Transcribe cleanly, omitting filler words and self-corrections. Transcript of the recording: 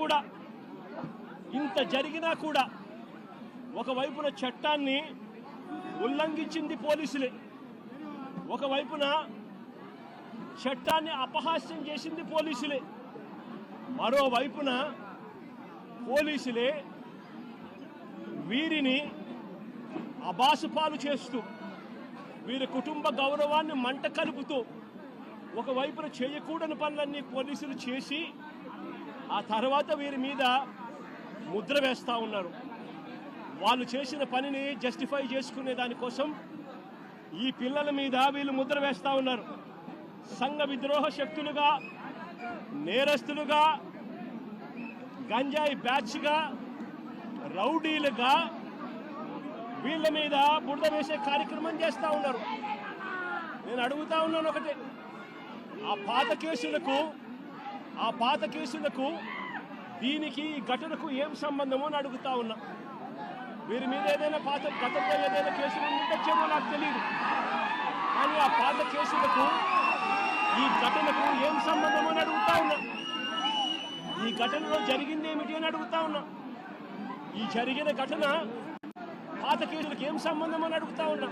కూడా ఒకవైపున చట్టాన్ని ఉల్లంఘించింది పోలీసులే, ఒకవైపున చట్టాన్ని అపహాస్యం చేసింది పోలీసులే, మరోవైపున పోలీసులే వీరిని అబాసుపాలు చేస్తూ వీరి కుటుంబ గౌరవాన్ని మంట కలుపుతూ ఒకవైపున చేయకూడని పనులన్నీ పోలీసులు చేసి ఆ తర్వాత వీరి మీద ముద్ర వేస్తూ ఉన్నారు. వాళ్ళు చేసిన పనిని జస్టిఫై చేసుకునే దానికోసం ఈ పిల్లల మీద వీళ్ళు ముద్ర వేస్తూ ఉన్నారు. సంఘ విద్రోహ శక్తులుగా, నేరస్తులుగా, గంజాయి బ్యాచ్గా, రౌడీలుగా వీళ్ళ మీద బురద వేసే కార్యక్రమం చేస్తూ ఉన్నారు. నేను అడుగుతా ఉన్నాను ఒకటే, ఆ పాత కేసులకు దీనికి ఈ ఘటనకు ఏం సంబంధమో అని అడుగుతా ఉన్నా. వీరి మీద ఏదైనా గతంలో ఏదైనా కేసులు ఉండొచ్చేమో నాకు తెలియదు, కానీ ఆ పాత కేసులకు ఈ ఘటనకు ఏం సంబంధమో అని అడుగుతా ఉన్నా. ఈ ఘటనలో జరిగింది ఏమిటి అని అడుగుతా ఉన్నా. ఈ జరిగిన ఘటన పాత కేసులకు ఏం సంబంధం అని అడుగుతా ఉన్నా.